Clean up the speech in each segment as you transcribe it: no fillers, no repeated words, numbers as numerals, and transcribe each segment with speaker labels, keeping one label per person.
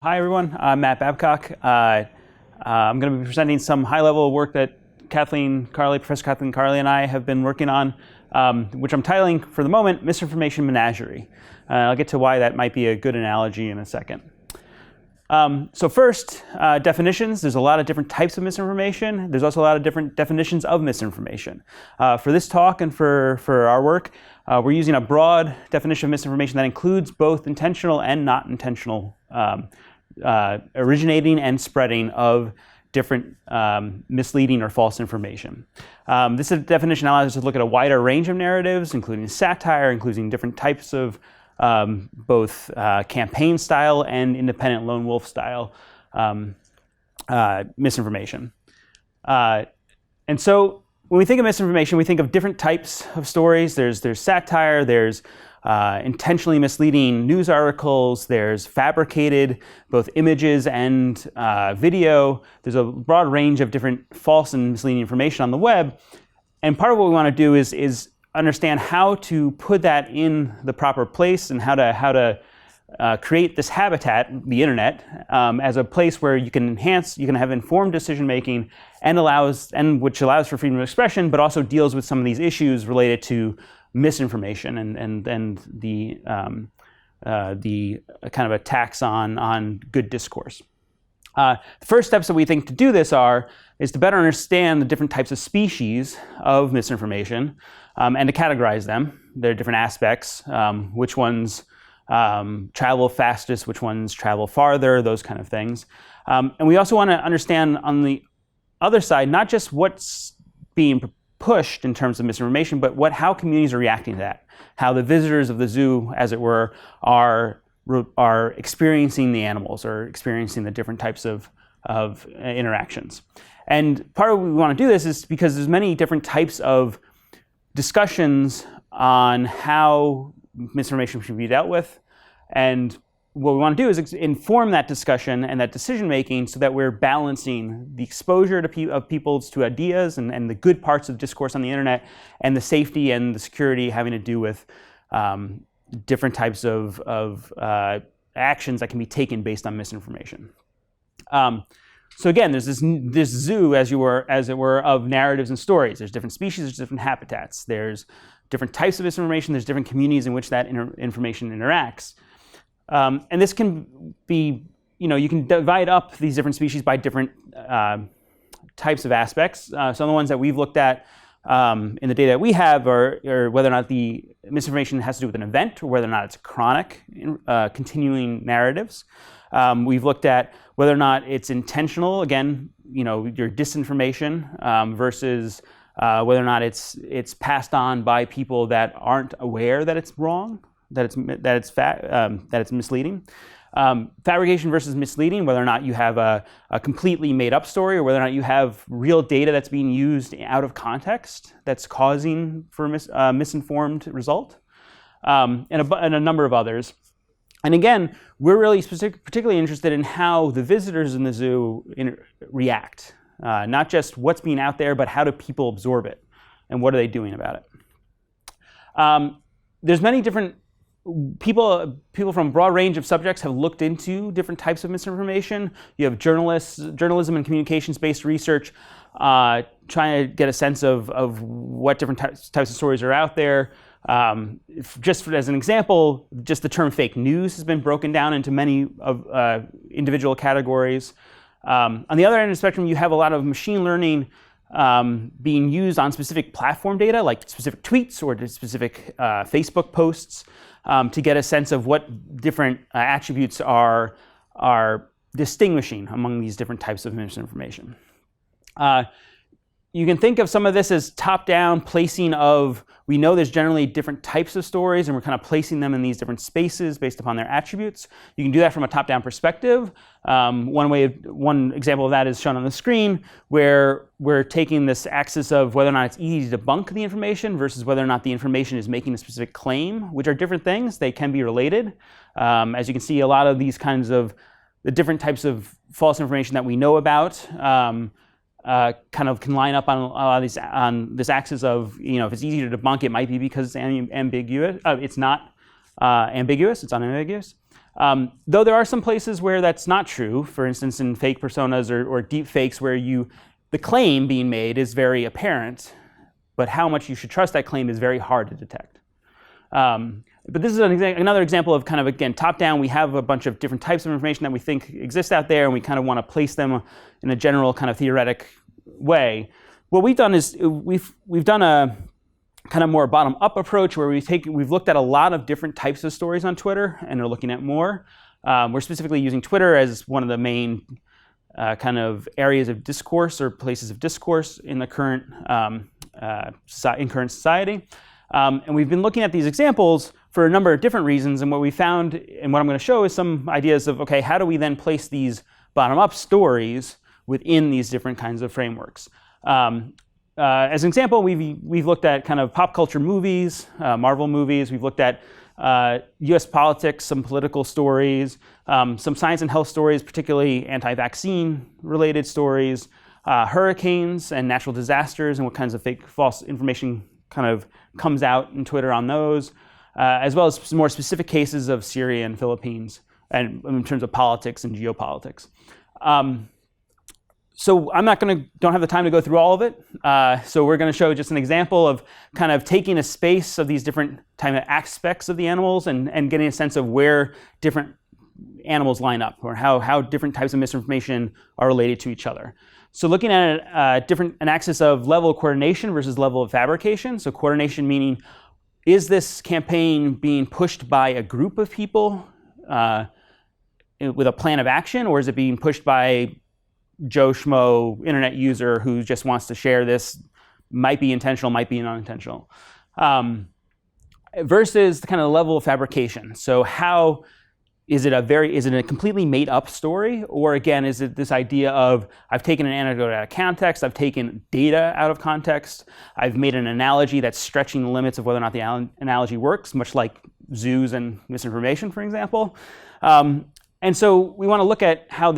Speaker 1: Hi everyone, I'm Matt Babcock. I'm going to be presenting some high-level work that Professor Kathleen Carley and I have been working on, which I'm titling for the moment, Misinformation Menagerie. I'll get to why that might be a good analogy in a second. So first, definitions. There's a lot of different types of misinformation. There's also a lot of different definitions of misinformation. For this talk and for our work, we're using a broad definition of misinformation that includes both intentional and not intentional originating and spreading of different misleading or false information. This definition allows us to look at a wider range of narratives, including satire, including different types of both campaign style and independent lone wolf style misinformation. And so when we think of misinformation, we think of different types of stories. There's satire, there's intentionally misleading news articles, there's fabricated both images and video. There's a broad range of different false and misleading information on the web. And part of what we want to do is understand how to put that in the proper place and how to create this habitat, the internet, as a place where you can have informed decision making and which allows for freedom of expression, but also deals with some of these issues related to misinformation and the kind of attacks on good discourse. The first steps that we think to do this is to better understand the different types of species of misinformation and to categorize them. There are different aspects, which ones travel fastest, which ones travel farther, those kind of things. And we also want to understand on the other side, not just what's being pushed in terms of misinformation, but how communities are reacting to that, how the visitors of the zoo, as it were, are experiencing the animals or experiencing the different types of interactions. And part of what we want to do this is because there's many different types of discussions on how misinformation should be dealt with. And what we want to do is inform that discussion and that decision making so that we're balancing the exposure of people to ideas and the good parts of discourse on the internet and the safety and the security having to do with different types of actions that can be taken based on misinformation. So again, there's this zoo, as it were, of narratives and stories. There's different species, there's different habitats, there's different types of misinformation, there's different communities in which that information interacts. And this can be, you can divide up these different species by different types of aspects. Some of the ones that we've looked at in the data that we have are whether or not the misinformation has to do with an event or whether or not it's chronic, continuing narratives. We've looked at whether or not it's intentional, again, your disinformation versus whether or not it's passed on by people that aren't aware that it's wrong, that it's misleading. Fabrication versus misleading, whether or not you have a completely made up story or whether or not you have real data that's being used out of context that's causing for a misinformed result, and a number of others. And again, we're really particularly interested in how the visitors in the zoo react, not just what's being out there, but how do people absorb it and what are they doing about it. There's many different people from a broad range of subjects have looked into different types of misinformation. You have journalism and communications-based research trying to get a sense of what different types of stories are out there. Just as an example, just the term fake news has been broken down into many individual categories. On the other end of the spectrum, you have a lot of machine learning being used on specific platform data, like specific tweets or specific Facebook posts, to get a sense of what different attributes are distinguishing among these different types of misinformation. You can think of some of this as top-down placing of, we know there's generally different types of stories and we're kind of placing them in these different spaces based upon their attributes. You can do that from a top-down perspective. One example of that is shown on the screen, where we're taking this axis of whether or not it's easy to debunk the information versus whether or not the information is making a specific claim, which are different things. They can be related. As you can see, a lot of these kinds of the different types of false information that we know about kind of can line up on a lot of these on this axis of, if it's easy to debunk, it might be because it's ambiguous. It's not ambiguous. It's unambiguous. Though there are some places where that's not true, for instance, in fake personas or deep fakes where the claim being made is very apparent, but how much you should trust that claim is very hard to detect. But this is another example of kind of, again, top-down. We have a bunch of different types of information that we think exist out there, and we kind of want to place them in a general kind of theoretic way. What we've done is we've done a kind of more bottom-up approach where we've looked at a lot of different types of stories on Twitter and are looking at more. We're specifically using Twitter as one of the main kind of areas of discourse or places of discourse in the current society. And we've been looking at these examples for a number of different reasons. And what we found, and what I'm going to show, is some ideas of, okay, how do we then place these bottom-up stories within these different kinds of frameworks? As an example, we've looked at kind of pop culture movies, Marvel movies. We've looked at US politics, some political stories, some science and health stories, particularly anti-vaccine related stories, hurricanes and natural disasters, and what kinds of fake, false information kind of comes out in Twitter on those, as well as some more specific cases of Syria and Philippines, and in terms of politics and geopolitics. So I'm don't have the time to go through all of it. So we're going to show just an example of kind of taking a space of these different type of aspects of the animals and getting a sense of where different animals line up, or how different types of misinformation are related to each other. So looking at an axis of level of coordination versus level of fabrication. So coordination meaning, is this campaign being pushed by a group of people with a plan of action, or is it being pushed by Joe Schmo internet user who just wants to share this, might be intentional, might be unintentional, versus the kind of level of fabrication. So how is it a completely made up story, or again, is it this idea of I've taken an anecdote out of context, I've taken data out of context, I've made an analogy that's stretching the limits of whether or not the analogy works, much like zoos and misinformation, for example. And so we want to look at how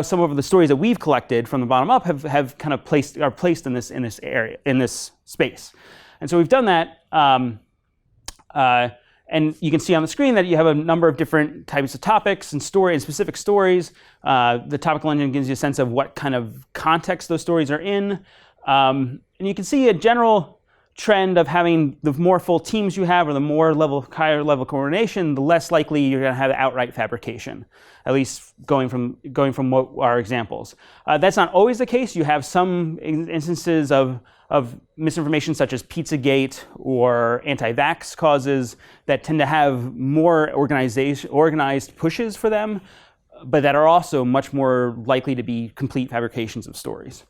Speaker 1: some of the stories that we've collected from the bottom up have kind of are placed in this area, in this space. And so we've done that. And you can see on the screen that you have a number of different types of topics and specific stories. The topical engine gives you a sense of what kind of context those stories are in. And you can see a general trend of having the more full teams you have, or the more higher level coordination, the less likely you're going to have outright fabrication, at least going from what our examples. That's not always the case. You have some instances of misinformation such as Pizzagate or anti-vax causes that tend to have more organized pushes for them, but that are also much more likely to be complete fabrications of stories.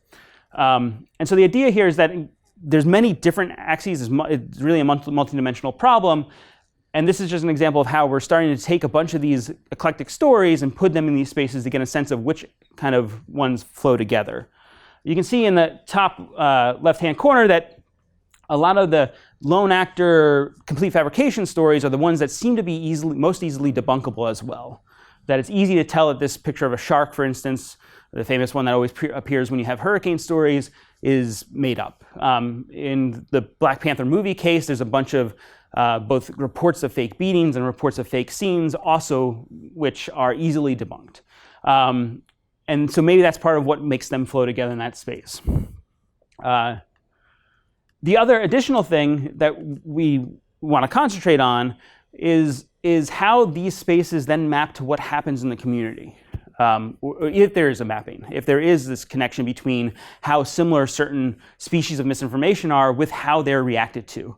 Speaker 1: And so the idea here is that there's many different axes. It's really a multidimensional problem. And this is just an example of how we're starting to take a bunch of these eclectic stories and put them in these spaces to get a sense of which kind of ones flow together. You can see in the top left-hand corner that a lot of the lone actor complete fabrication stories are the ones that seem to be most easily debunkable as well. That it's easy to tell that this picture of a shark, for instance, the famous one that always appears when you have hurricane stories, is made up. In the Black Panther movie case, there's a bunch of both reports of fake beatings and reports of fake scenes also, which are easily debunked. And so maybe that's part of what makes them flow together in that space. The other additional thing that we want to concentrate on is how these spaces then map to what happens in the community. Or if there is a mapping, if there is this connection between how similar certain species of misinformation are with how they're reacted to.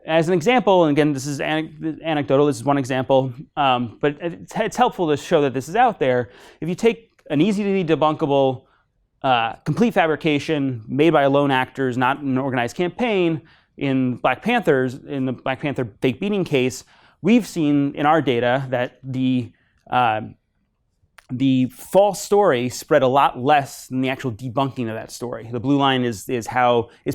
Speaker 1: As an example, and again, this is anecdotal, this is one example, but it's helpful to show that this is out there. If you take an easily debunkable complete fabrication made by lone actors, not an organized campaign, in the Black Panther fake beating case, we've seen in our data that the false story spread a lot less than the actual debunking of that story. The blue line is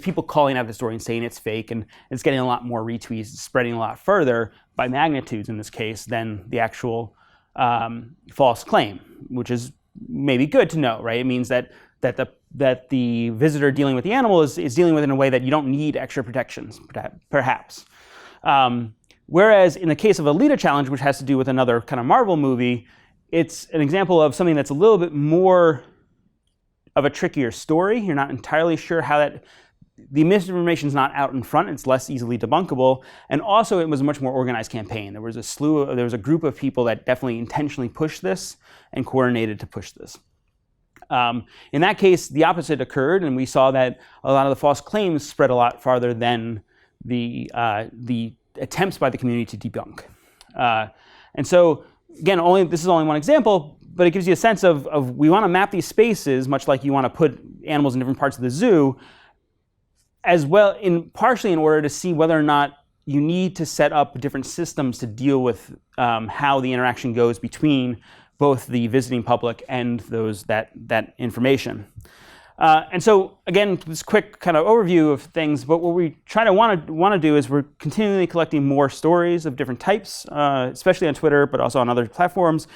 Speaker 1: people calling out the story and saying it's fake, and it's getting a lot more retweets, spreading a lot further by magnitudes in this case than the actual false claim, which is maybe good to know, right? It means that the visitor dealing with the animal is dealing with it in a way that you don't need extra protections, perhaps. Whereas in the case of Alita Challenge, which has to do with another kind of Marvel movie, it's an example of something that's a little bit more of a trickier story. You're not entirely sure how that, the misinformation is not out in front, it's less easily debunkable, and also it was a much more organized campaign. There was a group of people that definitely intentionally pushed this and coordinated to push this. In that case, the opposite occurred, and we saw that a lot of the false claims spread a lot farther than the attempts by the community to debunk. And so, again, this is only one example, but it gives you a sense of we want to map these spaces, much like you want to put animals in different parts of the zoo, as well, partially in order to see whether or not you need to set up different systems to deal with how the interaction goes between both the visiting public and that information. And so, again, this quick kind of overview of things, but what we try to want to do is we're continually collecting more stories of different types, especially on Twitter, but also on other platforms.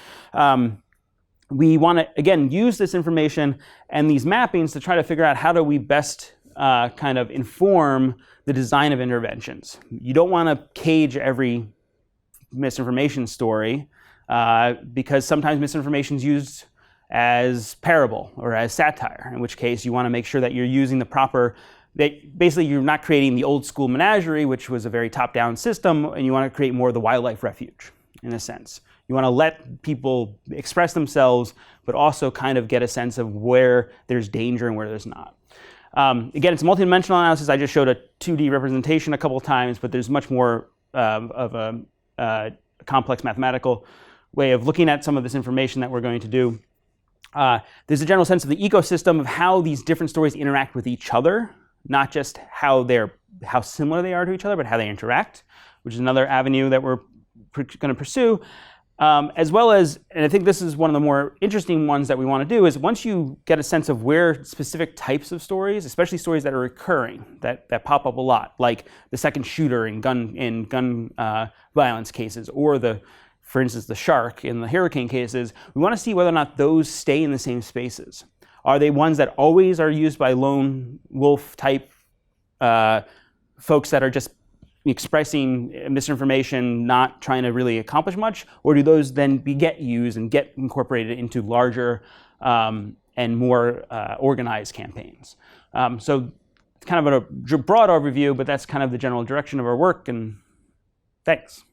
Speaker 1: We want to, again, use this information and these mappings to try to figure out how do we best kind of inform the design of interventions. You don't want to cage every misinformation story because sometimes misinformation is used as parable or as satire, in which case you want to make sure that you're using the proper, that basically you're not creating the old school menagerie, which was a very top-down system, and you want to create more of the wildlife refuge, in a sense. You want to let people express themselves, but also kind of get a sense of where there's danger and where there's not. Again, it's a multidimensional analysis. I just showed a 2D representation a couple of times, but there's much more of a complex mathematical way of looking at some of this information that we're going to do. There's a general sense of the ecosystem of how these different stories interact with each other, not just how similar they are to each other, but how they interact, which is another avenue that we're going to pursue. As well as, and I think this is one of the more interesting ones that we want to do, is once you get a sense of where specific types of stories, especially stories that are recurring, that pop up a lot, like the second shooter in gun violence cases, or for instance, the shark in the hurricane cases, we want to see whether or not those stay in the same spaces. Are they ones that always are used by lone wolf type folks that are just expressing misinformation, not trying to really accomplish much, or do those then get used and get incorporated into larger and more organized campaigns? So it's kind of a broad overview, but that's kind of the general direction of our work, and thanks.